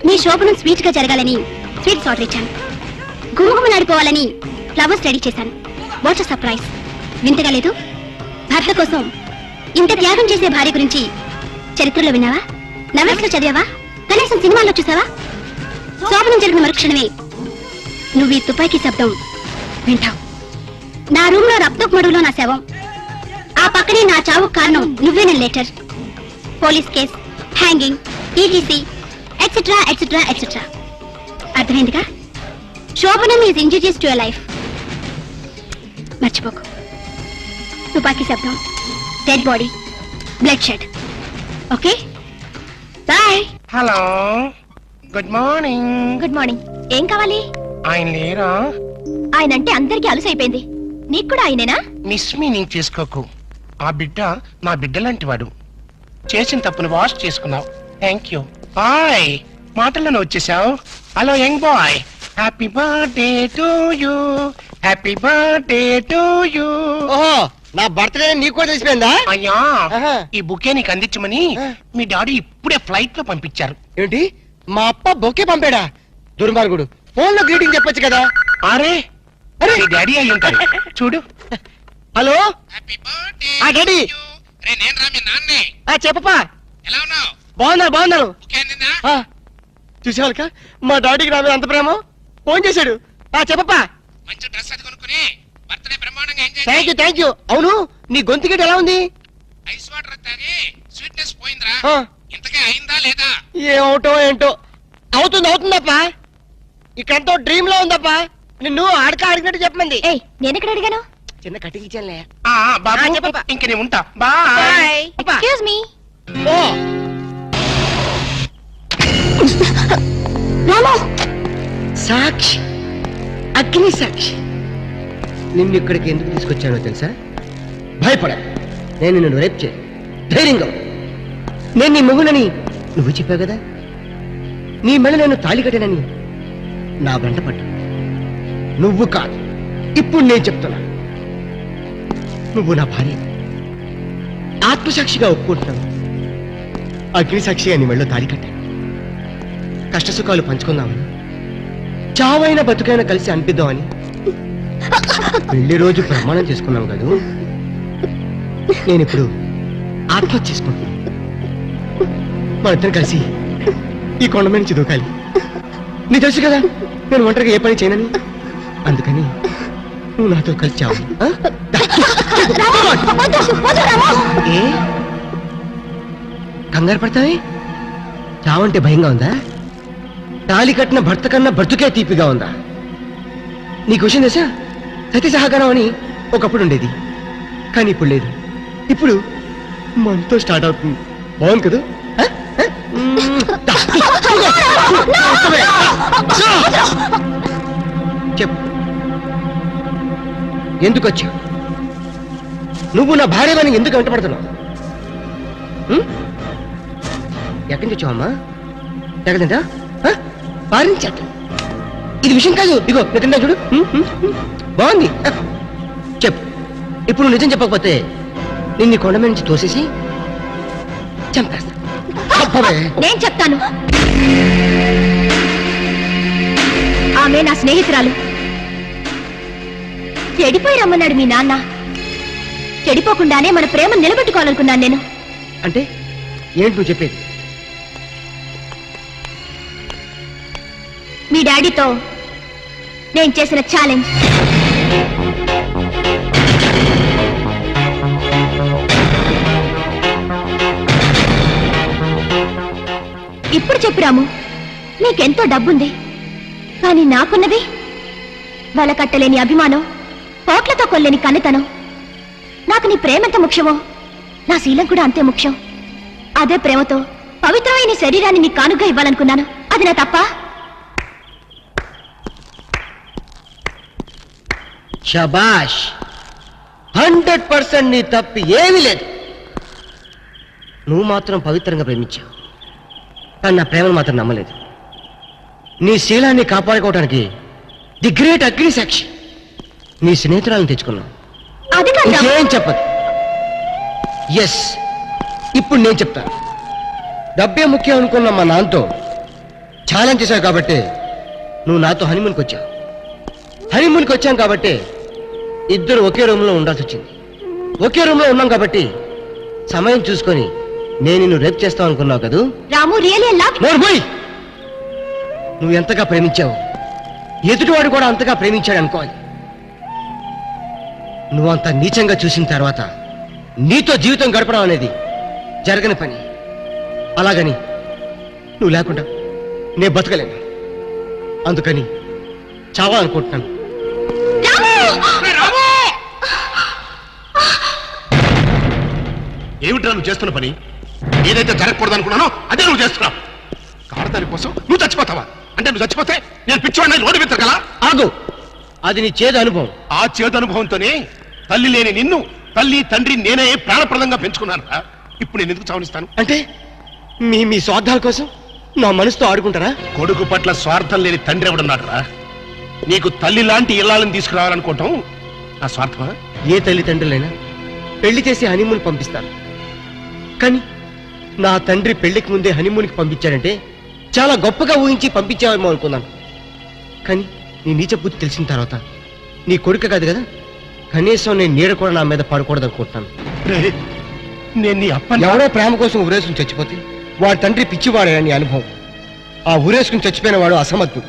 Speaker 5: మీ శోభనం స్వీట్ గా జరగాలని స్వీట్స్ ఆర్డర్ ఇచ్చాను. గుమగుమలాడిపోవాలని ఫ్లవర్స్ రెడీ చేశాను. What surprise! వింతగా లేదు? భర్త కోసం ఇంత త్యాగం చేసే భార్య గురించి చరిత్రలో విన్నావా? నవెల్స్ లో చదివావా? కనీసం సినిమాల్లో చూసావా? శోభనం జరిగిన మరుక్షణమే నువ్వు ఈ తుపాకీ శబ్దం వింటావు. నా రూమ్ లో రక్తపు మడుగులో నా శవం, ఆ పక్కనే నా చావు కారణం నువ్వేన letter, police case, hanging, ETC etcetera etcetera etcetera. అర్థమైందిగా? శోభనం is injurious to your life. మర్చిపోకు. తుపాకీ శబ్దం, dead body, bloodshed. Okay, bye.
Speaker 8: Hello, good morning.
Speaker 5: Good morning. ఏం కావాలి?
Speaker 8: ఆయన లేరా?
Speaker 5: ఆయన అంటే అందరికీ అలుసైపోయింది. నీకు కూడా ఆయనేనా?
Speaker 8: మిస్ మీనింగ్ చేసుకోకు. ఆ బిడ్డ నా బిడ్డ లాంటి వాడు. చేసిన తప్పును వాష్ చేసుకున్నావు. Thank you. హాయ్, మాటల్లోనే వచ్చేసావు. Hello young boy, happy birthday to you, happy birthday to you.
Speaker 4: ఓహో, నా బర్త్డే నీకు కూడా తెలిసిపోయిందా?
Speaker 8: అయ్యా,
Speaker 4: ఆహా.
Speaker 8: ఈ బుకే నీకు అందించమని మీ డాడీ ఇప్పుడే ఫ్లైట్ లో పంపించారు.
Speaker 4: ఏంటి, మా అప్ప బొకే పంపాడా? దుర్మార్గుడు. ఫోన్ లో గ్రీటింగ్ చెప్పొచ్చు కదా.
Speaker 8: అరే అరే, నీ డాడీ అయి ఉంటాడు. చూడు.
Speaker 4: హలో,
Speaker 8: హ్యాపీ బర్త్డే
Speaker 4: ఆ డాడీ.
Speaker 8: రే, నేను రా మీ నాన్నే.
Speaker 4: చెప్పపా.
Speaker 8: ఎలా ఉన్నావు?
Speaker 4: బాగున్నాను.
Speaker 8: బుకే అందిందా?
Speaker 4: చూసేవాళ్ళక మా డాడీకి నా మీద అంత ప్రేమ. ఫోన్ చేశాడు. చెప్పపా.
Speaker 8: మంచి డ్రెస్ అది కొనుక్కుని బర్త్డే బ్రహ్మాండంగా ఎంజాయ్ చేయి.
Speaker 4: Thank you. అవును, నీ గొంతు గిట్ట ఎలా ఉంది?
Speaker 8: ఐస్ వాటర్ తాగి స్వీట్నెస్ పోయిందిరా.
Speaker 4: ఆ.
Speaker 8: ఇంతకే అయిందా లేదా?
Speaker 4: ఏమవుటో ఏంటో. అవుతుందప్పా. ఇక్కడంతో డ్రీమ్ లో ఉందప్పా. నిన్ను అడిగినట్టు చెప్పమంది.
Speaker 5: నేనెక్కడ అడిగాను?
Speaker 4: చిన్న కటింగ్ ఇచ్చానులే.
Speaker 8: బాబు ఇంక నేను ఉంటా బాయ్.
Speaker 5: ఎక్స్క్యూజ్ మీ
Speaker 3: ఓ
Speaker 5: రాము
Speaker 4: సాక్షి, అగ్ని సాక్షి. నిన్ను ఇక్కడికి ఎందుకు తీసుకొచ్చానో తెలుసా? భయపడ, నేను నిన్ను రేపు చేయ. ధైర్యంగా ఉండు. నేను నీ మొగునని నువ్వు చెప్పావు కదా, నీ మెడ నేను తాళి కట్టానని నా వెంట పడ్డా. నువ్వు కాదు, ఇప్పుడు నేను చెప్తున్నా, నువ్వు నా భార్య. ఆత్మసాక్షిగా ఒప్పుకుంటున్నాను. అగ్ని సాక్షిగా నీ మెడలో తాళి కట్టాను. కష్టసుఖాలు పంచుకుందామని, చావైన బతుకైనా కలిసి అనిపిద్దామని పెళ్లి రోజు ప్రమాణం చేసుకున్నాం కదా. నేను ఇప్పుడు ఆత్మహత్య చేసుకుంటున్నాను. మన ఇద్దరం కలిసి ఈ కొండ మీద నుంచి దూకాలి. నీ తెలుసు కదా నేను ఒంటరిగా ఏ పని చేయనని. అందుకని నువ్వు నాతో కలిసి చావు. ఆ? దా. ఏ కంగారు పడతావే? చావంటే భయంగా ఉందా? తాళి కట్టిన భర్త కన్నా బ్రతుకే తీపిగా ఉందా? నీకు విషయం తెలుసా? సతీ సహకారం అని ఒకప్పుడు ఉండేది, కానీ ఇప్పుడు లేదు. ఇప్పుడు మనతో స్టార్ట్ అవుతుంది. బాగుంది కదా? ఆ? ఆ? దా. చెప్పు, ఎందుకు వచ్చావు? నువ్వు నా భార్యని ఎందుకు వెంటపడుతున్నావు? ఎక్కడి నుంచి వచ్చావమ్మా? ఎక్కడంటా పారించట. ఇది విషయం కాదు. ఇగో నిజంగా చూడు, బాగుంది. చెప్పు, ఇప్పుడు నువ్వు నిజం చెప్పకపోతే నిన్ను కొండ మీద నుంచి తోసేసి చంపేస్తా.
Speaker 5: నేను చెప్తాను. ఆమె నా స్నేహితురాలు. చెడిపోయి రమ్మన్నాడు మీ నాన్న. చెడిపోకుండానే మన ప్రేమ నిలబెట్టుకోవాలనుకున్నాను నేను.
Speaker 4: అంటే ఏంటి నువ్వు చెప్పేది?
Speaker 5: మీ డాడీతో నేను చేసిన ఛాలెంజ్. ఇప్పుడు చెప్పు రాము, నీకెంతో డబ్బుంది, కానీ నాకున్నది వాళ్ళ కట్టలేని అభిమానం, పోట్లతో కొల్లేని కన్నెతనం. నాకు నీ ప్రేమెంత ముఖ్యమో నా శీలం కూడా అంతే ముఖ్యం. అదే ప్రేమతో పవిత్రమైన నీ శరీరాన్ని నీ కానుగా ఇవ్వాలనుకున్నాను. అది నా తప్ప?
Speaker 4: శబాష్, 100% నీ తప్పి ఏమీ లేదు. నువ్వు మాత్రం పవిత్రంగా ప్రేమించావు, కానీ నా ప్రేమను మాత్రం నమ్మలేదు. నీ శీలాన్ని కాపాడుకోవడానికి ది గ్రేట్ అగ్ని సాక్షి నీ స్నేహితురాలను తెచ్చుకున్నావు.
Speaker 5: అది కాదు రాము.
Speaker 4: ఇంకేం చెప్పదు. ఎస్, ఇప్పుడు నేను చెప్తాను. డబ్బే ముఖ్యం అనుకున్న మా నాన్నతో ఛాలెంజ్ చేశావు కాబట్టి నువ్వు నాతో హనీమూన్కి వచ్చావు. హనీమూన్కి వచ్చాం కాబట్టి ఇద్దరు ఒకే రూమ్లో ఉండాల్సి వచ్చింది. ఒకే రూమ్లో ఉన్నాం కాబట్టి సమయం చూసుకొని నేను నిన్ను రేప్ చేస్తావు అనుకున్నావు కదా.
Speaker 5: రాము రియల్లీ లవ్.
Speaker 4: నోర్మోయ్, నువ్వు ఎంతగా ప్రేమించావు ఎదుటివాడు కూడా అంతగా ప్రేమించాడు అనుకోవాలి. నువ్వు అంత నీచంగా చూసిన తర్వాత నీతో జీవితం గడపడం అనేది జరగని పని. అలాగని నువ్వు లేకుండా నేను బతకలేను. అందుకని చావాలనుకుంటున్నాను.
Speaker 6: ఏమిట్రా నువ్వు చేస్తున్న పని? ఏదైతే జరగకూడదు అనుకున్నానో అదే నువ్వు చేస్తున్నావు. కాడదాని కోసం నువ్వు చచ్చిపోతావా? అంటే నువ్వు చచ్చిపోతే నేను పిచ్చివాడిని రోడ్డు పెట్టగల?
Speaker 4: ఆగు, అది నీ చేదు అనుభవం.
Speaker 6: ఆ చేదు అనుభవంతోనే తల్లి లేని నిన్ను తల్లి తండ్రి నేనే ప్రాణప్రదంగా పెంచుకున్నాను. ఇప్పుడు నేను ఎందుకు చావనిస్తాను?
Speaker 4: అంటే మీ స్వార్థాల కోసం నా మనసుతో ఆడుకుంటారా?
Speaker 6: కొడుకు పట్ల స్వార్థం లేని తండ్రి ఎవడున్నాడు రా? నీకు తల్లి లాంటి ఇల్లాలని తీసుకురావాలనుకోవటం నా స్వార్థమా?
Speaker 4: ఏ తల్లిదండ్రులైనా పెళ్లి చేసి హనీమూన్ పంపిస్తారు, కానీ నా తండ్రి పెళ్లికి ముందే హనీమూన్కి పంపించాడంటే చాలా గొప్పగా ఊహించి పంపించావేమో అనుకున్నాను. కానీ నీ నీచ బుద్ధి తెలిసిన తర్వాత నీ కొడుకు కాదు కదా, కనీసం నేను నీడ కూడా నా మీద పడకూడదు అనుకుంటున్నాను.
Speaker 6: నేను నీ అప్పని
Speaker 4: ఎవడో ప్రేమ కోసం ఊరేసుకుని చచ్చిపోతే వాడి తండ్రి పిచ్చివాడని నీ అనుభవం. ఆ ఊరేసుకుని చచ్చిపోయిన వాడు అసమర్థుడు.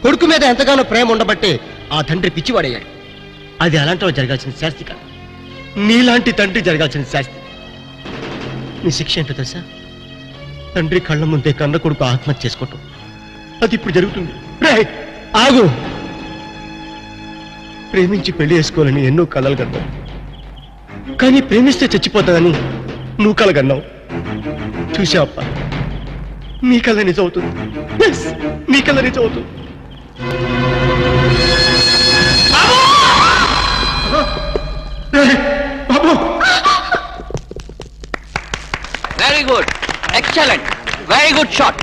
Speaker 4: కొడుకు మీద ఎంతగానో ప్రేమ ఉండబట్టే ఆ తండ్రి పిచ్చివాడయ్యాడు. అది అలాంటి వాడు జరగాల్సిన శాస్తి కాదు, నీలాంటి తండ్రి జరగాల్సిన శాస్తి. నీ శిక్ష ఏంటో తెలుసా? తండ్రి కళ్ళ ముందే కన్న కొడుకు ఆత్మహత్య చేసుకోవటం. అది ఇప్పుడు జరుగుతుంది. ఆగు,
Speaker 3: ప్రేమించి పెళ్లి చేసుకోవాలని ఎన్నో కలలు కన్నావు, కానీ ప్రేమిస్తే చచ్చిపోతానని నువ్వు కలగన్నావు. చూసావప్ప, నీ కళ నిజం అవుతుంది. Yes, నీ కళ నిజం అవుతుంది. బాబు,
Speaker 7: very good, excellent, very good shot.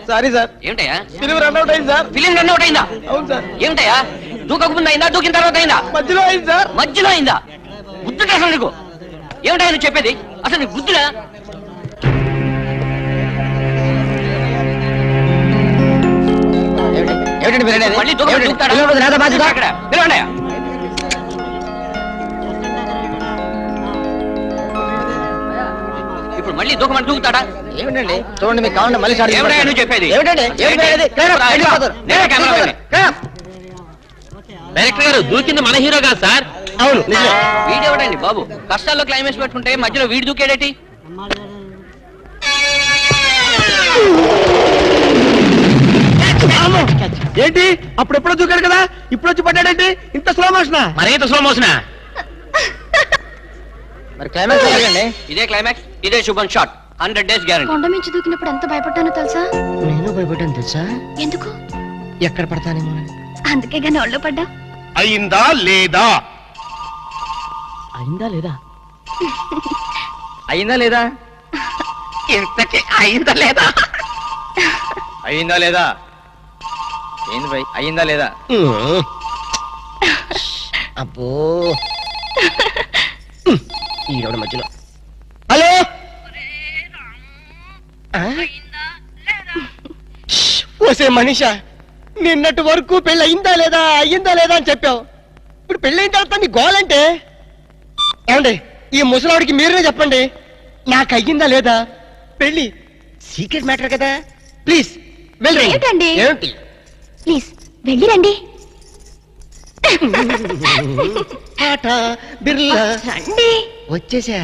Speaker 4: Sorry sir,
Speaker 7: ఏమిటయ్యా
Speaker 4: ఫిలిం రన్ అవుట్ అయింది సార్.
Speaker 7: ఫిలిం రన్ అవుట్ అయిందా?
Speaker 4: అవును సార్,
Speaker 7: ఏమిటయ్యా దూకక ముందు అయిందా, దూకిన తర్వాత అయిందా?
Speaker 4: మధ్యలో అయింది సార్.
Speaker 7: మధ్యలో అయిందా? బుద్ధుడు అసలు నీకు ఏమిటయ్యా నువ్వు చెప్పేది? అసలు నీకు బుద్ధుడా?
Speaker 4: ఏమిటండి మీరు అనేది?
Speaker 7: మళ్ళీ దూకక దూకుతాడా?
Speaker 4: పిలవడు, నాదా బాధ్యత?
Speaker 7: అక్కడ, పిలవండయ్యా. ఇప్పుడు మళ్ళీ దూకమని దూకుతాడా?
Speaker 4: ఏమిటండి చూడండి, మీకు కావాలంటే మళ్ళీ స్టార్ట్
Speaker 7: ఏమిటయ్యా నువ్వు చెప్పేది?
Speaker 4: ఏమిటండి? ఏమిటి అనేది? క్లీనప్, వెళ్ళిపోతారు.
Speaker 7: నేనే కెమెరా మ్యాన్ని.
Speaker 4: క్లీనప్.
Speaker 9: డైరెక్టర్ గారు దూకింది మన హీరో కాదు సార్.
Speaker 3: అవును నిజమే.
Speaker 7: వీడెవడండి బాబు కష్టాల్లో క్లైమాక్స్ పెట్టుకుంటే మధ్యలో వీడు దూకేడేటి?
Speaker 3: ఏంటి అప్పుడెప్పుడో దూకాడు కదా, ఇప్పుడు వచ్చి పడ్డాడేంటి? ఇంత స్లో మోషనా?
Speaker 1: మరేంత స్లో మోషనా?
Speaker 4: మరి క్లైమాక్స్ ఎలాగండి?
Speaker 7: ఇదే క్లైమాక్స్, ఇదే శుభం షాట్, 100 days గ్యారెంటీ.
Speaker 5: కొండ మించి దూకినప్పుడు ఎంత భయపడ్డానో తెలుసా?
Speaker 4: నేను భయపడ్డాను తెలుసా?
Speaker 5: ఎందుకు?
Speaker 4: ఎక్కడ పడతానేమో.
Speaker 5: అందుకే గానీ ఒళ్ళో పడ్డా.
Speaker 6: అయిందా లేదా?
Speaker 4: అయిందా లేదా? అయిందా లేదా?
Speaker 1: ఇంతకీ అయిందా లేదా?
Speaker 7: అయిందా లేదా? ఏంది భయ్, అయిందా లేదా?
Speaker 4: అబ్బో, ఈరోడు మధ్యలో. హలో, ఓసే మనీషా, నిన్నటి వరకు పెళ్ళి అయిందా లేదా అని చెప్పావు. ఇప్పుడు పెళ్ళి అయిన తర్వాత నీ గోలంటే ఏమండి? ఈ ముసలాడికి మీరే చెప్పండి, నాకు అయ్యిందా లేదా పెళ్ళి. సీక్రెట్ మ్యాటర్ కదా, ప్లీజ్ వెళ్ళండి.
Speaker 5: ఏమిటండి?
Speaker 4: ఏమిటి?
Speaker 5: ప్లీజ్ వెళ్ళి రండి.
Speaker 4: టాటా బిర్లా
Speaker 5: రండి.
Speaker 4: వచ్చేసా.